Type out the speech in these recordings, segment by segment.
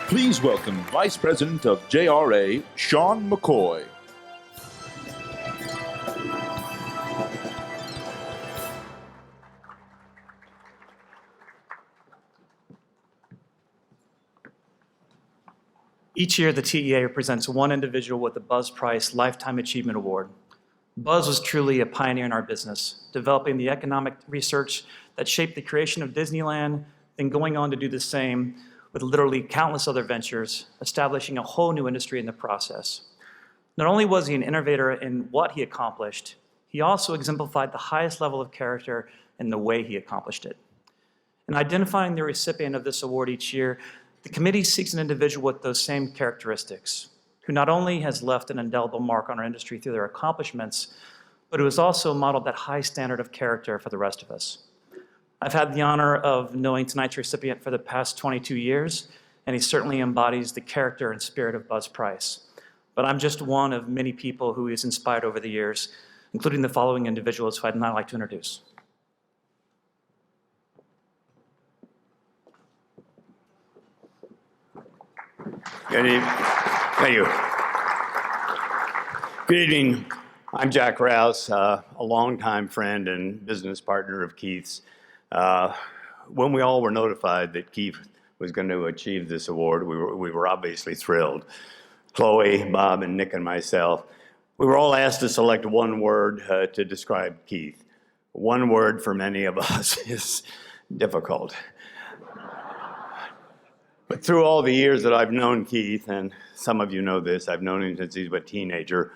Please welcome Vice President of JRA, Shawn McCoy. Each year, the TEA presents one individual with the Buzz Price Lifetime Achievement Award. Buzz was truly a pioneer in our business, developing the economic research that shaped the creation of Disneyland, then going on to do the same with literally countless other ventures, establishing a whole new industry in the process. Not only was he an innovator in what he accomplished, he also exemplified the highest level of character in the way he accomplished it. In identifying the recipient of this award each year, the committee seeks an individual with those same characteristics, who not only has left an indelible mark on our industry through their accomplishments, but who has also modeled that high standard of character for the rest of us. I've had the honor of knowing tonight's recipient for the past 22 years, and he certainly embodies the character and spirit of Buzz Price. But I'm just one of many people who he's inspired over the years, including the following individuals who I'd now like to introduce. Good evening. Thank you. Good evening. I'm Jack Rouse, a longtime friend and business partner of Keith's. When we all were notified that Keith was going to achieve this award, we were obviously thrilled. Chloe, Bob, and Nick and myself, we were all asked to select one word to describe Keith. One word for many of us is difficult. But through all the years that I've known Keith, and some of you know this, I've known him since he was a teenager,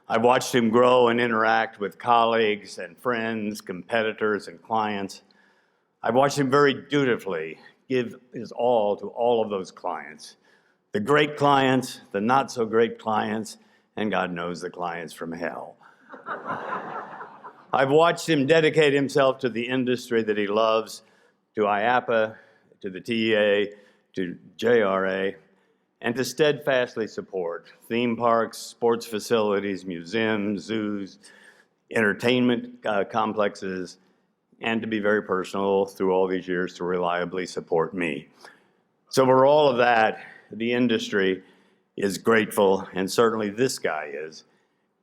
I've watched him grow and interact with colleagues and friends, competitors, and clients. I've watched him very dutifully give his all to all of those clients. The great clients, the not so great clients, and God knows the clients from hell. I've watched him dedicate himself to the industry that he loves, to IAPA, to the TEA, to JRA, and to steadfastly support theme parks, sports facilities, museums, zoos, entertainment complexes, and to be very personal through all these years to reliably support me. So for all of that, the industry is grateful, and certainly this guy is.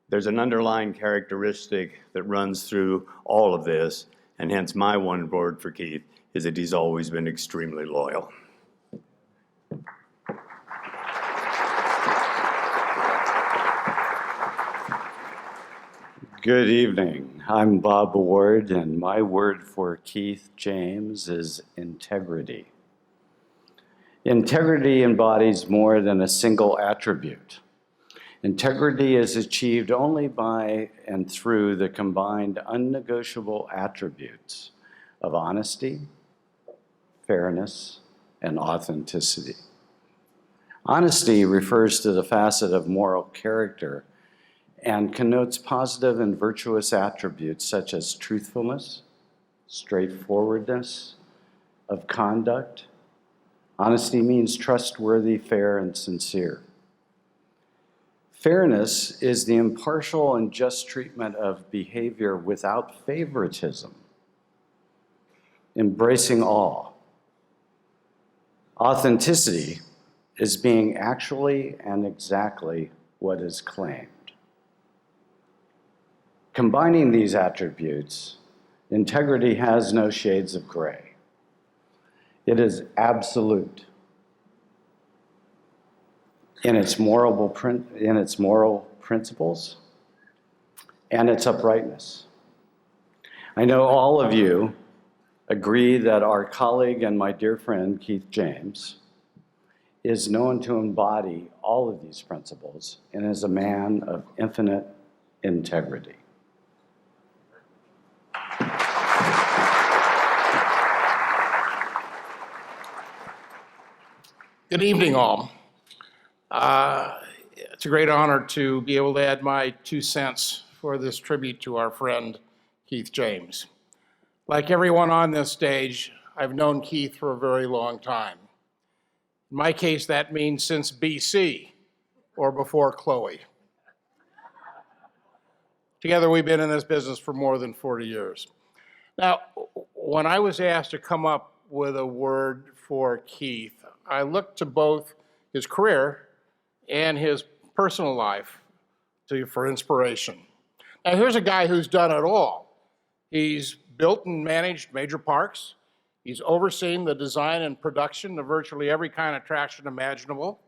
There's an underlying characteristic that runs through all of this, and hence my one word for Keith is that he's always been extremely loyal. Good evening. I'm Bob Ward, and my word for Keith James is integrity. Integrity embodies more than a single attribute. Integrity is achieved only by and through the combined unnegotiable attributes of honesty, fairness, and authenticity. Honesty refers to the facet of moral character and connotes positive and virtuous attributes such as truthfulness, straightforwardness of conduct. Honesty means trustworthy, fair, and sincere. Fairness is the impartial and just treatment of behavior without favoritism, embracing all. Authenticity is being actually and exactly what is claimed. Combining these attributes, integrity has no shades of gray. It is absolute in its moral principles and its uprightness. I know all of you agree that our colleague and my dear friend, Keith James, is known to embody all of these principles and is a man of infinite integrity. Good evening, all. It's a great honor to be able to add my 2 cents for this tribute to our friend, Keith James. Like everyone on this stage, I've known Keith for a very long time. In my case, that means since BC, or before Chloe. Together, we've been in this business for more than 40 years. Now, when I was asked to come up with a word for Keith, I looked to both his career and his personal life for inspiration. Now here's a guy who's done it all. He's built and managed major parks. He's overseen the design and production of virtually every kind of attraction imaginable.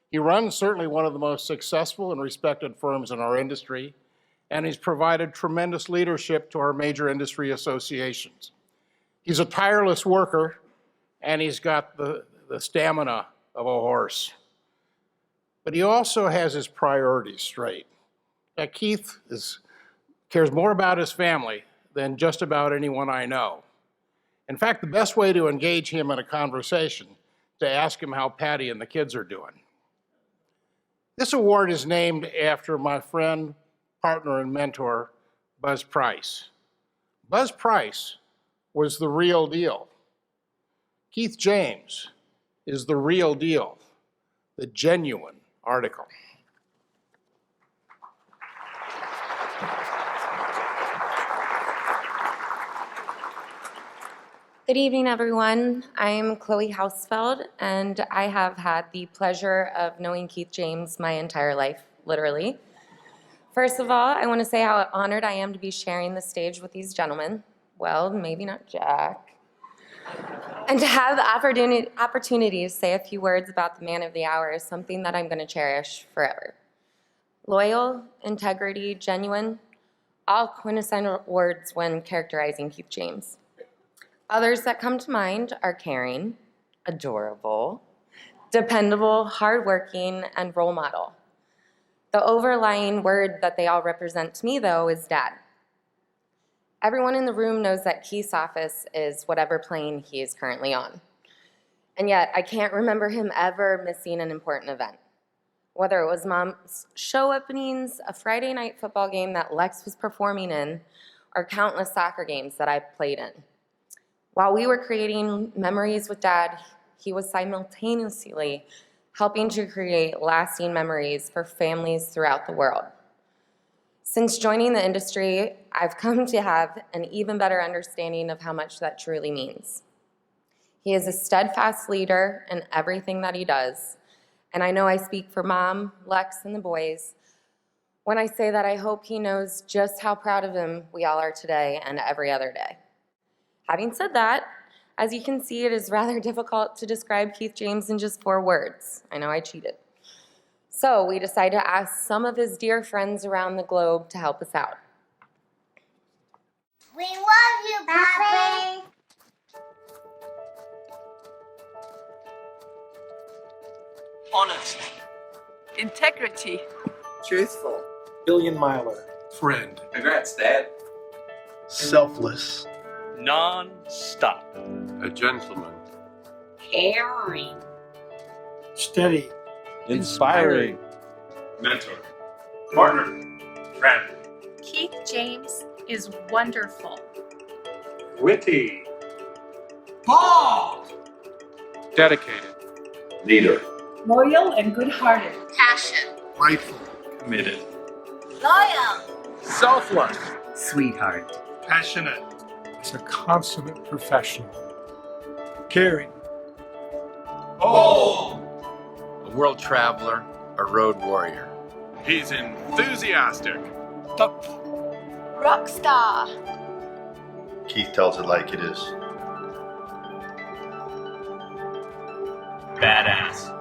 He runs certainly one of the most successful and respected firms in our industry, and he's provided tremendous leadership to our major industry associations. He's a tireless worker, and he's got the stamina of a horse. But he also has his priorities straight. Now, Keith cares more about his family than just about anyone I know. In fact, the best way to engage him in a conversation is to ask him how Patty and the kids are doing. This award is named after my friend, partner, and mentor, Buzz Price. Buzz Price was the real deal. Keith James is the real deal, the genuine article. Good evening, everyone. I'm Chloe Hausfeld, and I have had the pleasure of knowing Keith James my entire life, literally. First of all, I want to say how honored I am to be sharing the stage with these gentlemen. Well, maybe not Jack. And to have the opportunity to say a few words about the man of the hour is something that I'm going to cherish forever. Loyal, integrity, genuine, all quintessential words when characterizing Keith James. Others that come to mind are caring, adorable, dependable, hardworking, and role model. The overlying word that they all represent to me, though, is dad. Everyone in the room knows that Keith's office is whatever plane he is currently on. And yet, I can't remember him ever missing an important event. Whether it was Mom's show openings, a Friday night football game that Lex was performing in, or countless soccer games that I played in. While we were creating memories with Dad, he was simultaneously helping to create lasting memories for families throughout the world. Since joining the industry, I've come to have an even better understanding of how much that truly means. He is a steadfast leader in everything that he does, and I know I speak for Mom, Lex, and the boys when I say that I hope he knows just how proud of him we all are today and every other day. Having said that, as you can see, it is rather difficult to describe Keith James in just 4 words. I know I cheated. So we decided to ask some of his dear friends around the globe to help us out. We love you, Papi. Honest. Integrity. Truthful. Billion-miler. Friend. Congrats, Dad. Selfless. Non-stop. A gentleman. Caring. Steady. Inspiring. Mentor. Partner. Friend. Keith James is wonderful. Witty. Bald. Dedicated. Leader. Loyal and good-hearted. Passion. Grateful. Committed. Loyal. Selfless. Sweetheart. Passionate. Is a consummate professional. Caring. Bold. A world traveler, a road warrior. He's enthusiastic. Rock star. Keith tells it like it is. Badass.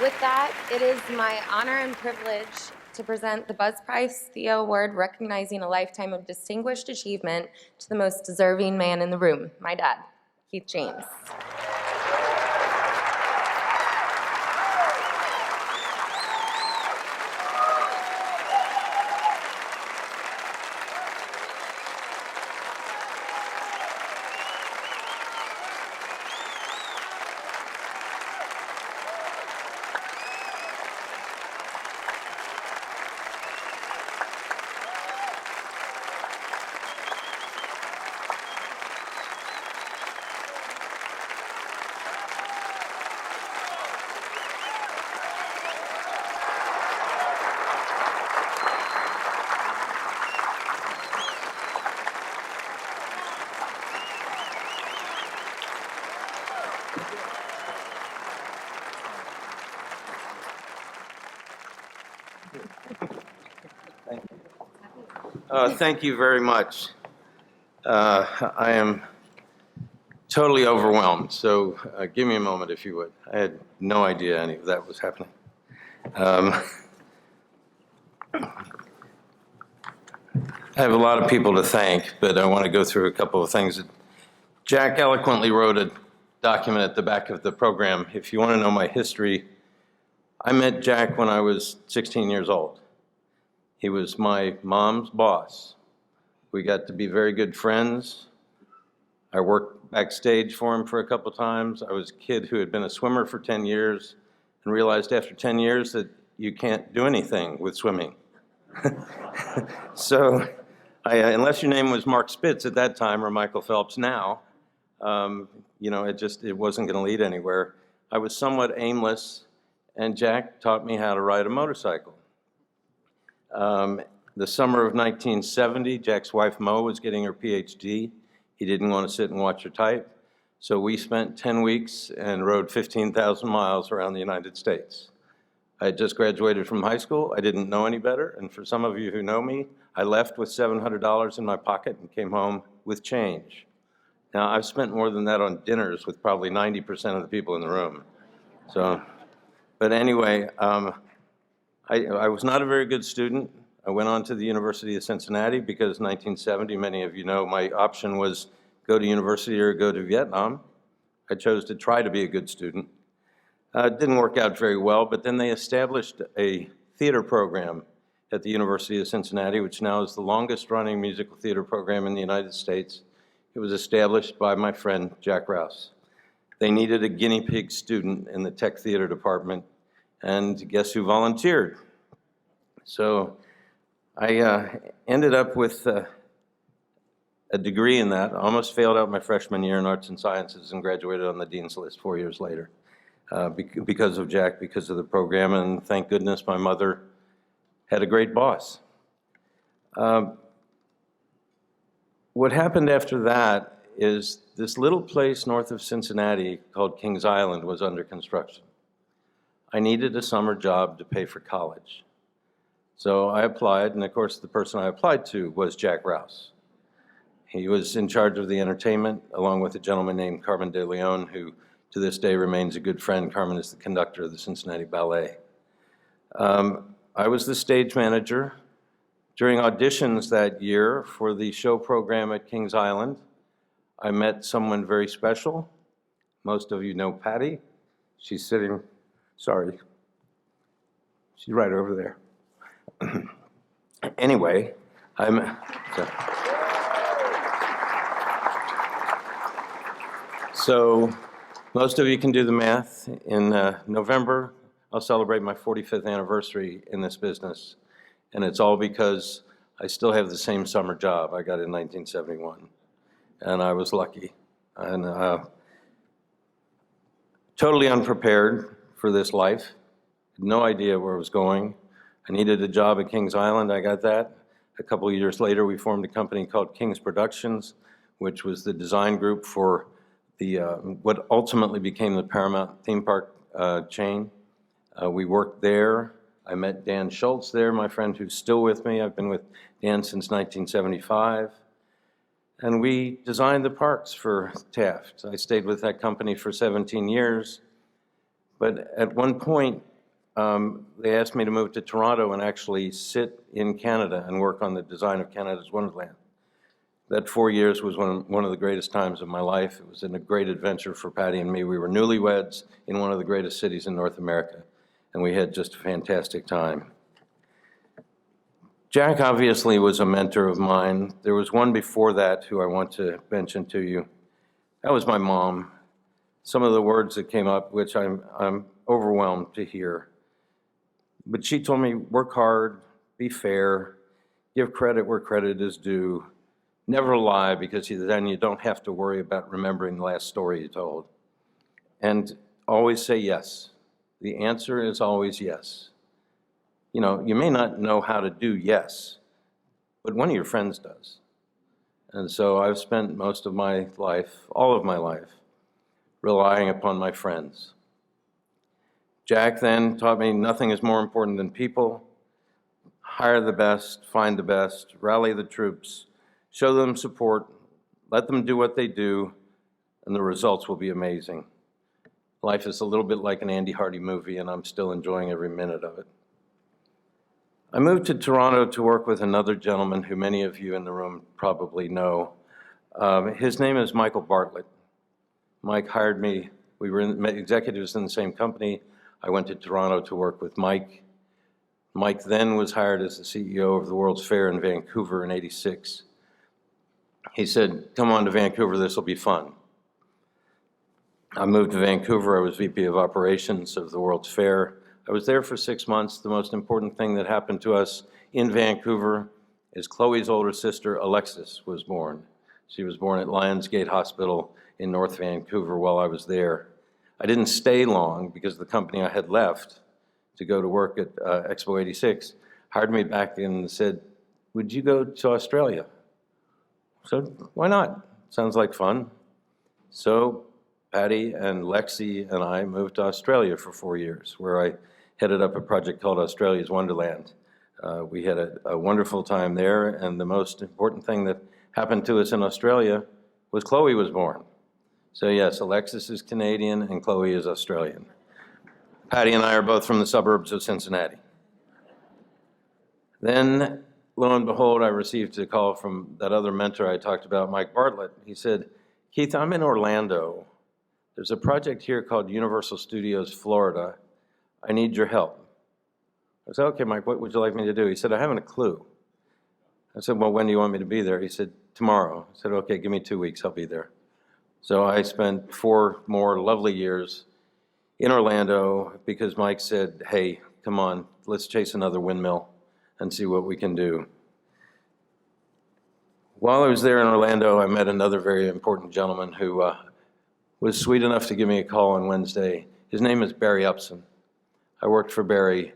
With that, it is my honor and privilege to present the Buzz Price Thea Award recognizing a lifetime of distinguished achievement to the most deserving man in the room, my dad, Keith James. Thank you very much. I am totally overwhelmed, so give me a moment if you would. I had no idea any of that was happening. I have a lot of people to thank, but I want to go through a couple of things. Jack eloquently wrote a document at the back of the program. If you want to know my history, I met Jack when I was 16 years old. He was my mom's boss. We got to be very good friends. I worked backstage for him for a couple times. I was a kid who had been a swimmer for 10 years and realized after 10 years that you can't do anything with swimming. So, unless your name was Mark Spitz at that time or Michael Phelps now, you know, it wasn't going to lead anywhere. I was somewhat aimless, and Jack taught me how to ride a motorcycle. The summer of 1970, Jack's wife Mo was getting her PhD. He didn't want to sit and watch her type, so we spent 10 weeks and rode 15,000 miles around the United States. I had just graduated from high school. I didn't know any better, and for some of you who know me, I left with $700 in my pocket and came home with change. Now, I've spent more than that on dinners with probably 90% of the people in the room. So, but anyway, I was not a very good student. I went on to the University of Cincinnati because 1970, many of you know, my option was go to university or go to Vietnam. I chose to try to be a good student. It didn't work out very well, but then they established a theater program at the University of Cincinnati, which now is the longest running musical theater program in the United States. It was established by my friend, Jack Rouse. They needed a guinea pig student in the tech theater department, and guess who volunteered? So I ended up with a degree in that. I almost failed out my freshman year in arts and sciences and graduated on the dean's list 4 years later because of Jack, because of the program, and thank goodness my mother had a great boss. What happened after that is this little place north of Cincinnati called Kings Island was under construction. I needed a summer job to pay for college. So I applied, and of course the person I applied to was Jack Rouse. He was in charge of the entertainment, along with a gentleman named Carmen de Leon, who to this day remains a good friend. Carmen is the conductor of the Cincinnati Ballet. I was the stage manager. During auditions that year for the show program at Kings Island, I met someone very special. Most of you know Patty. She's sitting, sorry, she's right over there. Anyway, so most of you can do the math. In November, I'll celebrate my 45th anniversary in this business, and it's all because I still have the same summer job I got in 1971, and I was lucky. And totally unprepared for this life, no idea where I was going. I needed a job at Kings Island, I got that. A couple of years later, we formed a company called Kings Productions, which was the design group for the what ultimately became the Paramount theme park chain. We worked there. I met Dan Schultz there, my friend who's still with me. I've been with Dan since 1975. And we designed the parks for Taft. I stayed with that company for 17 years. But at one point, they asked me to move to Toronto and actually sit in Canada and work on the design of Canada's Wonderland. That 4 years was one of the greatest times of my life. It was a great adventure for Patty and me. We were newlyweds in one of the greatest cities in North America, and we had just a fantastic time. Jack obviously was a mentor of mine. There was one before that who I want to mention to you. That was my mom. Some of the words that came up, which I'm overwhelmed to hear. But she told me, work hard, be fair, give credit where credit is due, never lie, because then you don't have to worry about remembering the last story you told. And always say yes. The answer is always yes. You know, you may not know how to do yes, but one of your friends does. And so I've spent most of my life, all of my life, relying upon my friends. Jack then taught me nothing is more important than people. hire the best, find the best, rally the troops, show them support, let them do what they do, and the results will be amazing. Life is a little bit like an Andy Hardy movie, and I'm still enjoying every minute of it. I moved to Toronto to work with another gentleman who many of you in the room probably know. His name is Michael Bartlett. Mike hired me. We were executives in the same company. I went to Toronto to work with Mike. Mike then was hired as the CEO of the World's Fair in Vancouver in '86. He said, come on to Vancouver, this will be fun. I moved to Vancouver. I was VP of Operations of the World's Fair. I was there for 6 months. The most important thing that happened to us in Vancouver is Chloe's older sister, Alexis, was born. She was born at Lionsgate Hospital in North Vancouver while I was there. I didn't stay long because the company I had left to go to work at Expo 86 hired me back and said, would you go to Australia? So why not? Sounds like fun. So Patty and Lexi and I moved to Australia for 4 years, where I headed up a project called Australia's Wonderland. We had a wonderful time there, and the most important thing that happened to us in Australia was Chloe was born. So yes, Alexis is Canadian and Chloe is Australian. Patty and I are both from the suburbs of Cincinnati. Then, lo and behold, I received a call from that other mentor I talked about, Mike Bartlett. He said, Keith, I'm in Orlando. There's a project here called Universal Studios Florida. I need your help. I said, okay, Mike, what would you like me to do? He said, I haven't a clue. I said, well, when do you want me to be there? He said, tomorrow. I said, okay, give me 2 weeks, I'll be there. So I spent 4 more lovely years in Orlando because Mike said, hey, come on, let's chase another windmill and see what we can do. While I was there in Orlando, I met another very important gentleman who was sweet enough to give me a call on Wednesday. His name is Barry Upson. I worked for Barry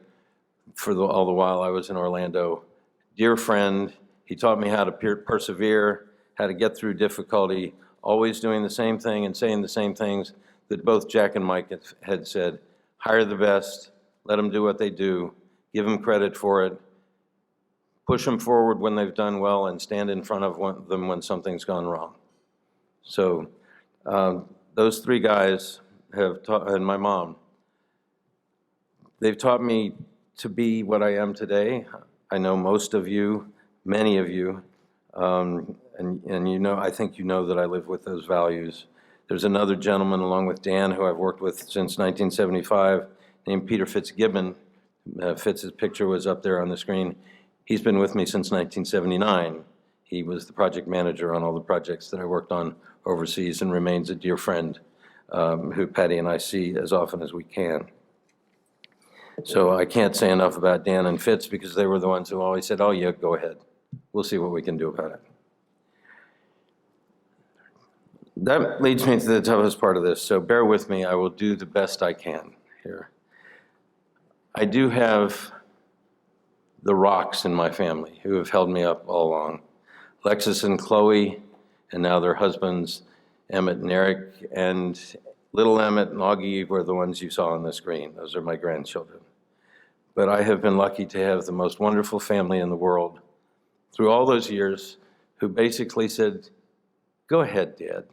for all the while I was in Orlando. Dear friend, he taught me how to persevere, how to get through difficulty, always doing the same thing and saying the same things that both Jack and Mike had said. Hire the best, let them do what they do, give them credit for it, push them forward when they've done well, and stand in front of them when something's gone wrong. So those 3 guys have taught, and my mom, they've taught me to be what I am today. I know most of you, many of you, and you know, I think you know that I live with those values. There's another gentleman along with Dan who I've worked with since 1975 named Peter Fitzgibbon. Fitz's picture was up there on the screen. He's been with me since 1979. He was the project manager on all the projects that I worked on overseas and remains a dear friend who Patty and I see as often as we can. So I can't say enough about Dan and Fitz because they were the ones who always said, oh yeah, go ahead. We'll see what we can do about it. That leads me to the toughest part of this, so bear with me. I will do the best I can here. I do have the rocks in my family who have held me up all along. Lexis and Chloe, and now their husbands, Emmett and Eric, and little Emmett and Augie were the ones you saw on the screen. Those are my grandchildren. But I have been lucky to have the most wonderful family in the world through all those years who basically said, go ahead, Dad,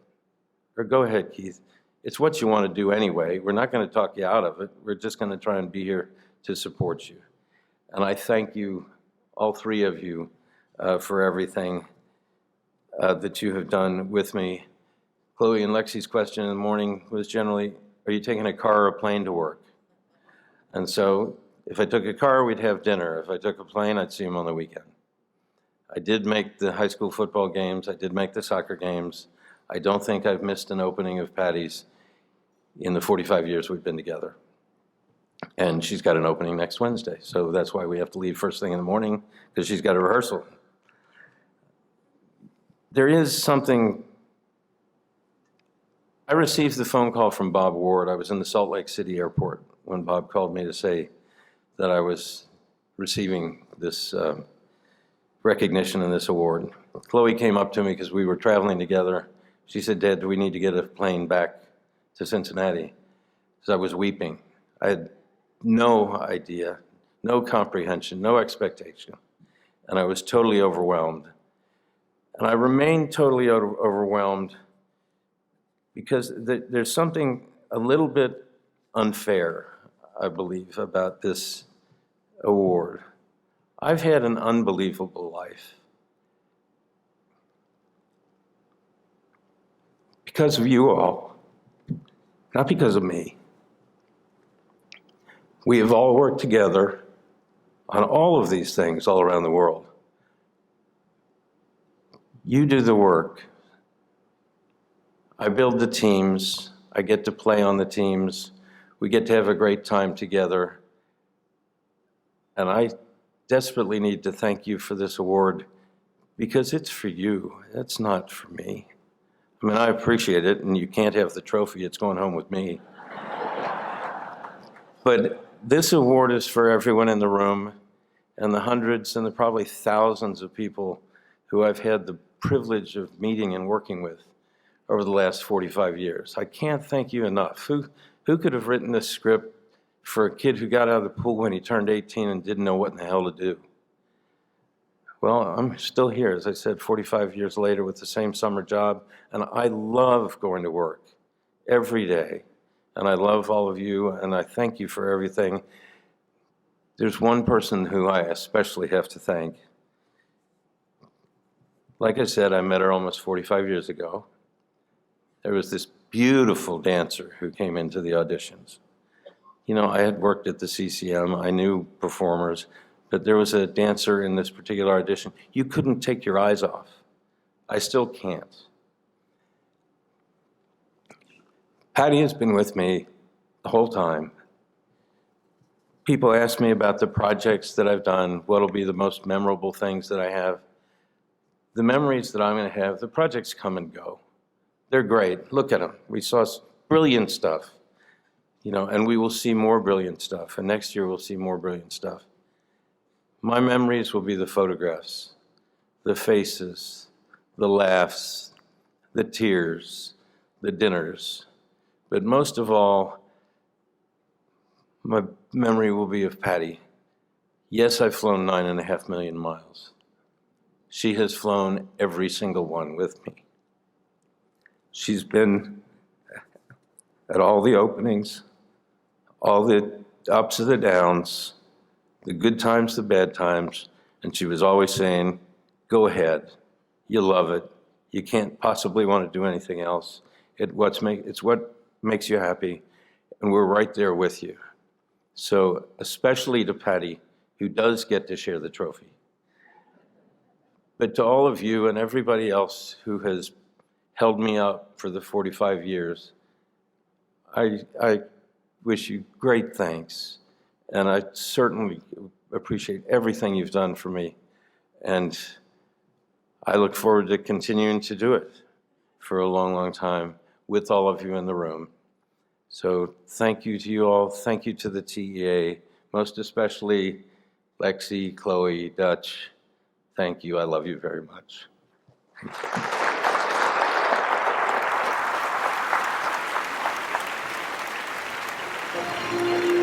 or go ahead, Keith. It's what you want to do anyway. We're not going to talk you out of it. We're just going to try and be here to support you. And I thank you, all 3 of you, for everything that you have done with me. Chloe and Lexi's question in the morning was generally, are you taking a car or a plane to work? And so if I took a car, we'd have dinner. If I took a plane, I'd see them on the weekend. I did make the high school football games. I did make the soccer games. I don't think I've missed an opening of Patty's in the 45 years we've been together. And she's got an opening next Wednesday. So that's why we have to leave first thing in the morning, because she's got a rehearsal. There is something. I received the phone call from Bob Ward. I was in the Salt Lake City airport when Bob called me to say that I was receiving this recognition and this award. Chloe came up to me because we were traveling together. She said, Dad, do we need to get a plane back to Cincinnati? Because I was weeping. I had no idea, no comprehension, no expectation. And I was totally overwhelmed. And I remain totally overwhelmed because there's something a little bit unfair, I believe, about this award. I've had an unbelievable life. Because of you all, not because of me. We have all worked together on all of these things all around the world. You do the work. I build the teams. I get to play on the teams. We get to have a great time together. And I desperately need to thank you for this award because it's for you. It's not for me. I mean, I appreciate it, and you can't have the trophy. It's going home with me. But this award is for everyone in the room and the hundreds and the probably thousands of people who I've had the privilege of meeting and working with over the last 45 years. I can't thank you enough. Who could have written this script for a kid who got out of the pool when he turned 18 and didn't know what in the hell to do? Well, I'm still here, as I said, 45 years later with the same summer job, and I love going to work every day. And I love all of you, and I thank you for everything. There's one person who I especially have to thank. Like I said, I met her almost 45 years ago. There was this beautiful dancer who came into the auditions. You know, I had worked at the CCM, I knew performers, but there was a dancer in this particular audition. You couldn't take your eyes off. I still can't. Patty has been with me the whole time. People ask me about the projects that I've done, what'll be the most memorable things that I have. The memories that I'm gonna have, the projects come and go. They're great, look at them. We saw brilliant stuff, you know, and we will see more brilliant stuff, and next year we'll see more brilliant stuff. My memories will be the photographs, the faces, the laughs, the tears, the dinners. But most of all, my memory will be of Patty. Yes, I've flown 9.5 million miles. She has flown every single one with me. She's been at all the openings, all the ups and the downs, the good times, the bad times, and she was always saying, go ahead, you love it, you can't possibly want to do anything else. It's what makes you happy, and we're right there with you. So especially to Patty, who does get to share the trophy. But to all of you and everybody else who has held me up for the 45 years, I wish you great thanks. And I certainly appreciate everything you've done for me. And I look forward to continuing to do it for a long, long time with all of you in the room. So thank you to you all. Thank you to the TEA, most especially Lexi, Chloe, Dutch. Thank you. I love you very much. Thank you.